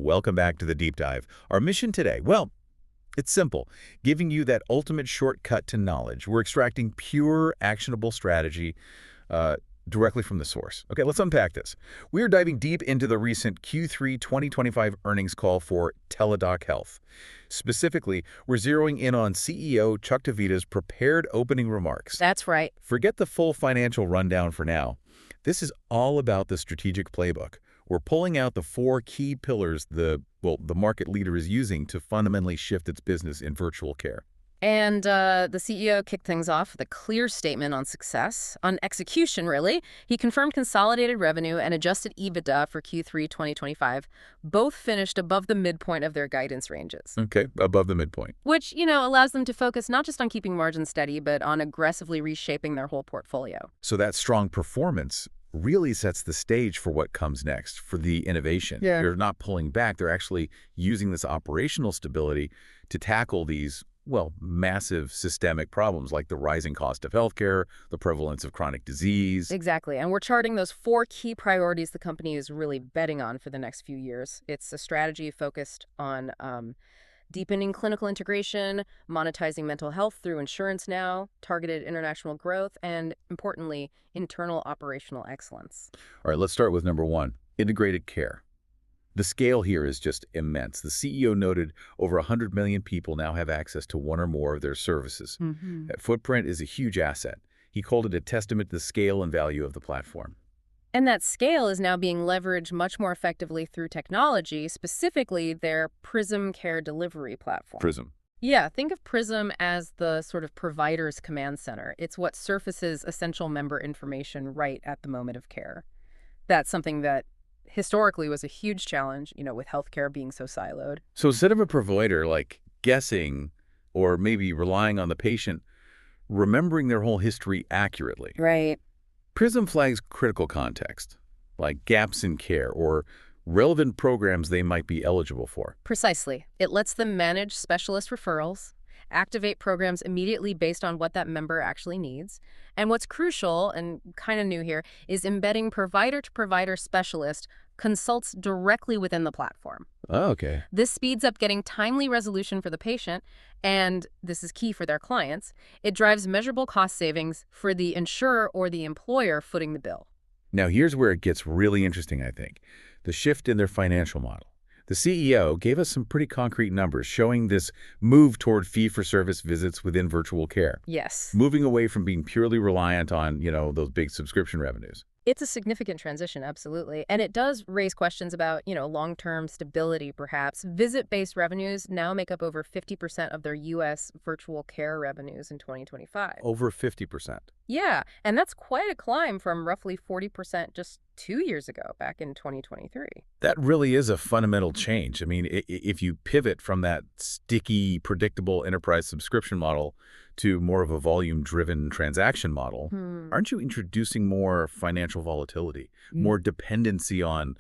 welcome back to the Deep Dive. Our mission today, well, it's simple, giving you that ultimate shortcut to knowledge. We're extracting pure, actionable strategy directly from the source. Okay, let's unpack this. We are diving deep into the recent Q3 2025 earnings call for Teladoc Health. Specifically, we're zeroing in on CEO Chuck Divita's prepared opening remarks. That's right. Forget the full financial rundown for now. This is all about the strategic playbook. We're pulling out the 4 key pillars the market leader is using to fundamentally shift its business in virtual care. And the CEO kicked things off with a clear statement on success, on execution, really. He confirmed consolidated revenue and adjusted EBITDA for Q3 2025. Both finished above the midpoint of their guidance ranges. Okay, above the midpoint. Which, allows them to focus not just on keeping margins steady, but on aggressively reshaping their whole portfolio. So that strong performance really sets the stage for what comes next, for the innovation. Yeah. They're not pulling back. They're actually using this operational stability to tackle these massive systemic problems like the rising cost of healthcare, the prevalence of chronic disease. Exactly. And we're charting those 4 key priorities the company is really betting on for the next few years. It's a strategy focused on deepening clinical integration, monetizing mental health through insurance now, targeted international growth, and, importantly, internal operational excellence. All right, let's start with number 1, integrated care. The scale here is just immense. The CEO noted over 100 million people now have access to one or more of their services. That footprint is a huge asset. He called it a testament to the scale and value of the platform. And that scale is now being leveraged much more effectively through technology, specifically their Prism Care Delivery platform. Prism. Yeah, think of Prism as the sort of provider's command center. It's what surfaces essential member information right at the moment of care. That's something that historically was a huge challenge, with healthcare being so siloed. So instead of a provider guessing or maybe relying on the patient, remembering their whole history accurately. Right. Prism flags critical context, like gaps in care or relevant programs they might be eligible for. Precisely. It lets them manage specialist referrals, activate programs immediately based on what that member actually needs. And what's crucial, and kind of new here, is embedding provider-to-provider specialist consults directly within the platform. Oh, okay. This speeds up getting timely resolution for the patient, and this is key for their clients. It drives measurable cost savings for the insurer or the employer footing the bill. Now, here's where it gets really interesting, I think. The shift in their financial model. The CEO gave us some pretty concrete numbers showing this move toward fee-for-service visits within virtual care. Yes. Moving away from being purely reliant on, those big subscription revenues. It's a significant transition, absolutely. And it does raise questions about, long-term stability, perhaps. Visit-based revenues now make up over 50% of their U.S. virtual care revenues in 2025. Over 50%. Yeah, and that's quite a climb from roughly 40% just 2 years ago, back in 2023. That really is a fundamental change. I mean, if you pivot from that sticky, predictable enterprise subscription model to more of a volume-driven transaction model, aren't you introducing more financial volatility, more dependency on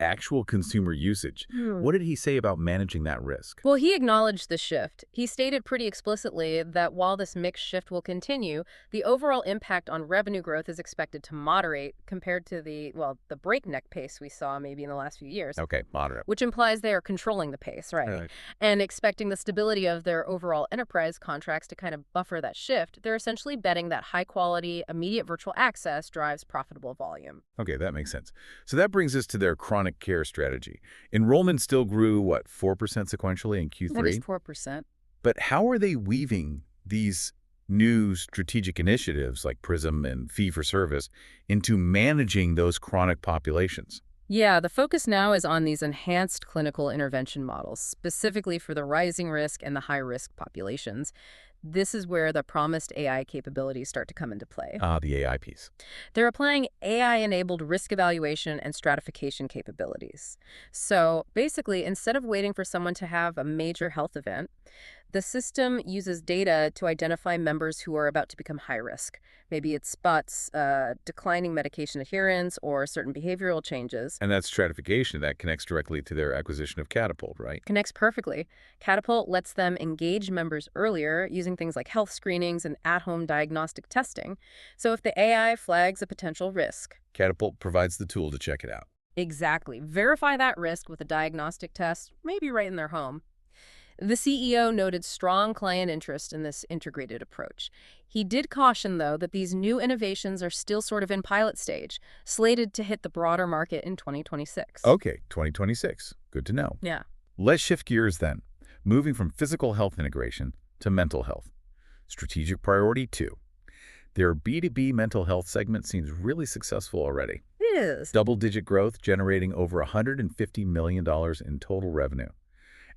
actual consumer usage? What did he say about managing that risk? Well, he acknowledged the shift. He stated pretty explicitly that while this mix shift will continue, the overall impact on revenue growth is expected to moderate compared to the breakneck pace we saw maybe in the last few years. Okay, moderate. Which implies they are controlling the pace, right? And expecting the stability of their overall enterprise contracts to kind of buffer that shift. They're essentially betting that high-quality, immediate virtual access drives profitable volume. Okay, that makes sense. So that brings us to their chronic care strategy. Enrollment still grew, 4% sequentially in Q3? That is 4%. But how are they weaving these new strategic initiatives like Prism and fee-for-service into managing those chronic populations? Yeah, the focus now is on these enhanced clinical intervention models, specifically for the rising risk and the high-risk populations. This is where the promised AI capabilities start to come into play. The AI piece. They're applying AI-enabled risk evaluation and stratification capabilities. So basically, instead of waiting for someone to have a major health event, the system uses data to identify members who are about to become high risk. Maybe it spots declining medication adherence or certain behavioral changes. And that stratification, that connects directly to their acquisition of Catapult, right? Connects perfectly. Catapult lets them engage members earlier using things like health screenings and at-home diagnostic testing. So if the AI flags a potential risk, Catapult provides the tool to check it out. Exactly. Verify that risk with a diagnostic test, maybe right in their home. The CEO noted strong client interest in this integrated approach. He did caution, though, that these new innovations are still sort of in pilot stage, slated to hit the broader market in 2026. Okay, 2026. Good to know. Yeah. Let's shift gears then, moving from physical health integration to mental health. Strategic priority 2. Their B2B mental health segment seems really successful already. It is. Double-digit growth, generating over $150 million in total revenue.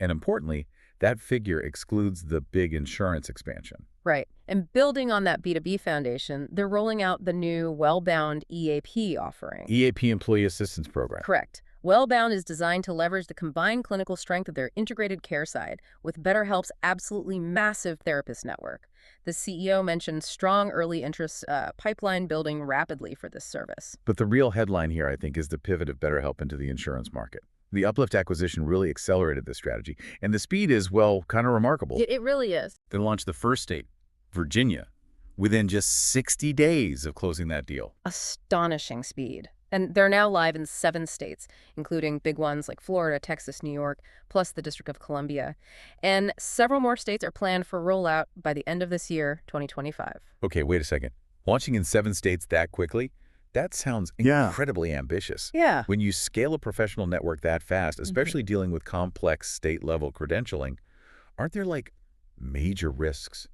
And importantly, that figure excludes the big insurance expansion. Right. And building on that B2B foundation, they're rolling out the new Wellbound EAP offering. EAP Employee Assistance Program. Correct. Wellbound is designed to leverage the combined clinical strength of their integrated care side with BetterHelp's absolutely massive therapist network. The CEO mentioned strong early interest pipeline building rapidly for this service. But the real headline here, I think, is the pivot of BetterHelp into the insurance market. The Uplift acquisition really accelerated this strategy, and the speed is, well, kind of remarkable. It really is. They launched the first state, Virginia, within just 60 days of closing that deal. Astonishing speed. And they're now live in 7 states, including big ones like Florida, Texas, New York, plus the District of Columbia. And several more states are planned for rollout by the end of this year, 2025. Okay, wait a second. Launching in 7 states that quickly? That sounds incredibly ambitious. Yeah. When you scale a professional network that fast, especially dealing with complex state-level credentialing, aren't there, like, major risks?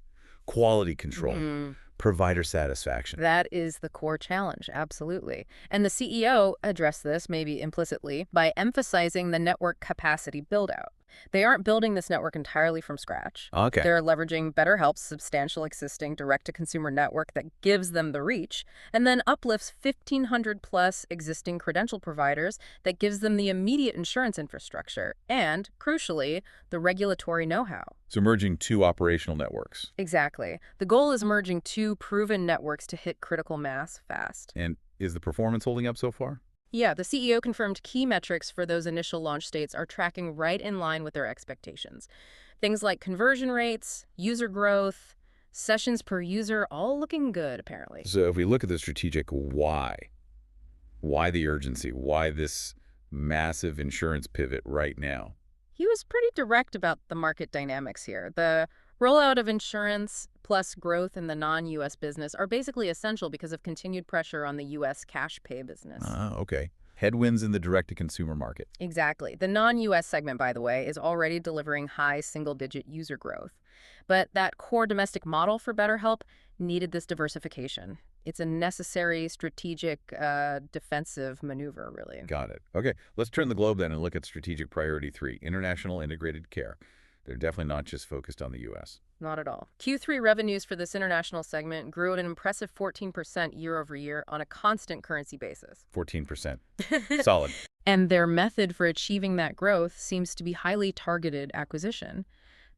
Quality control, provider satisfaction. That is the core challenge, absolutely. And the CEO addressed this, maybe implicitly, by emphasizing the network capacity build-out. They aren't building this network entirely from scratch. Okay. They're leveraging BetterHelp's substantial existing direct-to-consumer network that gives them the reach, and then Uplift's 1,500-plus existing credential providers that gives them the immediate insurance infrastructure and, crucially, the regulatory know-how. So merging 2 operational networks. Exactly. The goal is merging 2 proven networks to hit critical mass fast. And is the performance holding up so far? Yeah, the CEO confirmed key metrics for those initial launch states are tracking right in line with their expectations. Things like conversion rates, user growth, sessions per user, all looking good, apparently. So if we look at the strategic why the urgency? Why this massive insurance pivot right now? He was pretty direct about the market dynamics here. The rollout of insurance plus growth in the non-U.S. business are basically essential because of continued pressure on the U.S. cash pay business. Okay. Headwinds in the direct-to-consumer market. Exactly. The non-U.S. segment, by the way, is already delivering high single-digit user growth. But that core domestic model for BetterHelp needed this diversification. It's a necessary strategic defensive maneuver, really. Got it. Okay, let's turn the globe then and look at strategic priority 3, international integrated care. They're definitely not just focused on the U.S. Not at all. Q3 revenues for this international segment grew at an impressive 14% year over year on a constant currency basis. 14%. Solid. And their method for achieving that growth seems to be highly targeted acquisition.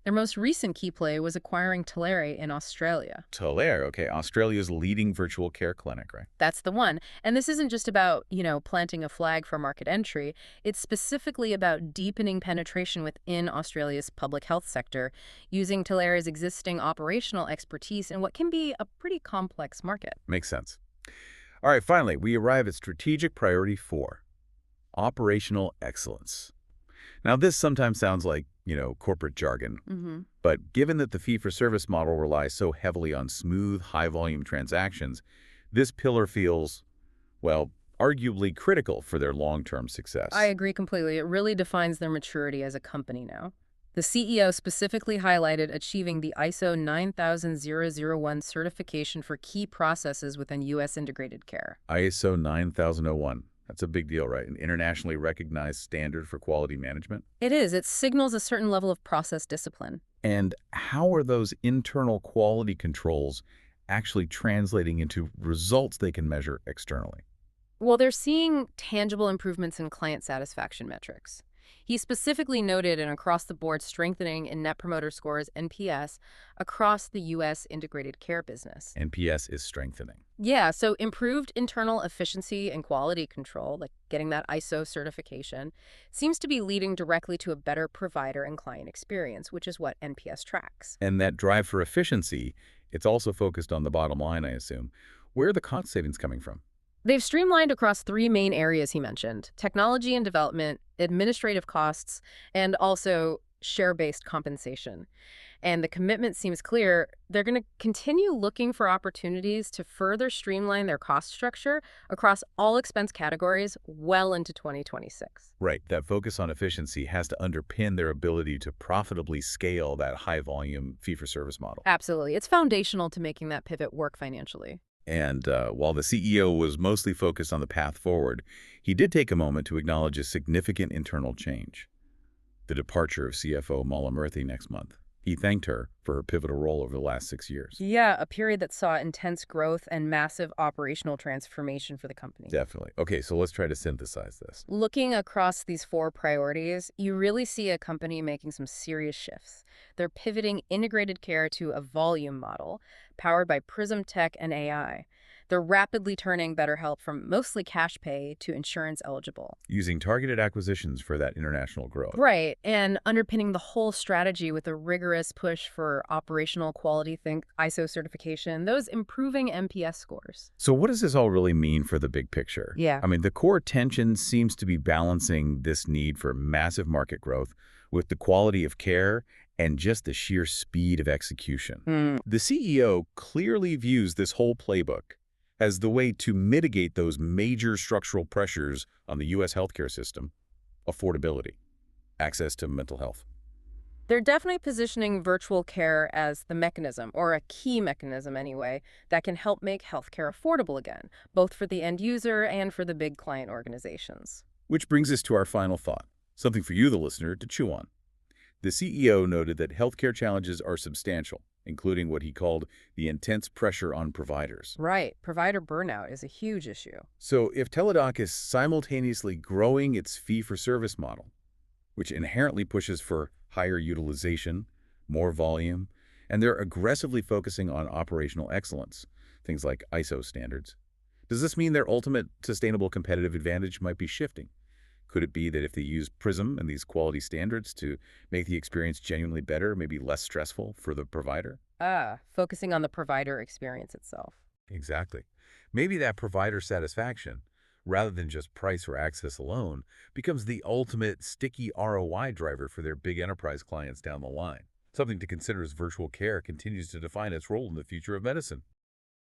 Their most recent key play was acquiring Teladoc in Australia. Teladoc, okay, Australia's leading virtual care clinic, right? That's the one. And this isn't just about, planting a flag for market entry. It's specifically about deepening penetration within Australia's public health sector, using Teladoc's existing operational expertise in what can be a pretty complex market. Makes sense. All right, finally, we arrive at strategic priority 4, operational excellence. Now, this sometimes sounds like, corporate jargon. But given that the fee-for-service model relies so heavily on smooth, high-volume transactions, this pillar feels, well, arguably critical for their long-term success. I agree completely. It really defines their maturity as a company now. The CEO specifically highlighted achieving the ISO 9001 certification for key processes within U.S. integrated care. ISO 9001. That's a big deal, right? An internationally recognized standard for quality management. It is. It signals a certain level of process discipline. And how are those internal quality controls actually translating into results they can measure externally? Well, they're seeing tangible improvements in client satisfaction metrics. He specifically noted an across-the-board strengthening in Net Promoter Scores, NPS, across the U.S. integrated care business. NPS is strengthening. Yeah, so improved internal efficiency and quality control, like getting that ISO certification, seems to be leading directly to a better provider and client experience, which is what NPS tracks. And that drive for efficiency, it's also focused on the bottom line, I assume. Where are the cost savings coming from? They've streamlined across three main areas he mentioned: technology and development, administrative costs, and also share-based compensation. And the commitment seems clear. They're going to continue looking for opportunities to further streamline their cost structure across all expense categories well into 2026. Right, that focus on efficiency has to underpin their ability to profitably scale that high-volume fee-for-service model. Absolutely. It's foundational to making that pivot work financially. And while the CEO was mostly focused on the path forward, he did take a moment to acknowledge a significant internal change: the departure of CFO Mala Murthy next month. He thanked her for her pivotal role over the last 6 years. Yeah, a period that saw intense growth and massive operational transformation for the company. Definitely. Okay, so let's try to synthesize this. Looking across these four priorities, you really see a company making some serious shifts. They're pivoting integrated care to a volume model powered by Prism Tech and AI. They're rapidly turning BetterHelp from mostly cash pay to insurance eligible. Using targeted acquisitions for that international growth. Right, and underpinning the whole strategy with a rigorous push for operational quality, think ISO certification, those improving NPS scores. So what does this all really mean for the big picture? Yeah. I mean, the core tension seems to be balancing this need for massive market growth with the quality of care and just the sheer speed of execution. The CEO clearly views this whole playbook as the way to mitigate those major structural pressures on the U.S. healthcare system: affordability, access to mental health. They're definitely positioning virtual care as the mechanism, or a key mechanism anyway, that can help make healthcare affordable again, both for the end user and for the big client organizations. Which brings us to our final thought, something for you, the listener, to chew on. The CEO noted that healthcare challenges are substantial, including what he called the intense pressure on providers. Right, provider burnout is a huge issue. So if Teladoc is simultaneously growing its fee-for-service model, which inherently pushes for higher utilization, more volume, and they're aggressively focusing on operational excellence, things like ISO standards, does this mean their ultimate sustainable competitive advantage might be shifting? Could it be that if they use Prism and these quality standards to make the experience genuinely better, maybe less stressful for the provider? Focusing on the provider experience itself. Exactly. Maybe that provider satisfaction, rather than just price or access alone, becomes the ultimate sticky ROI driver for their big enterprise clients down the line. Something to consider as virtual care continues to define its role in the future of medicine.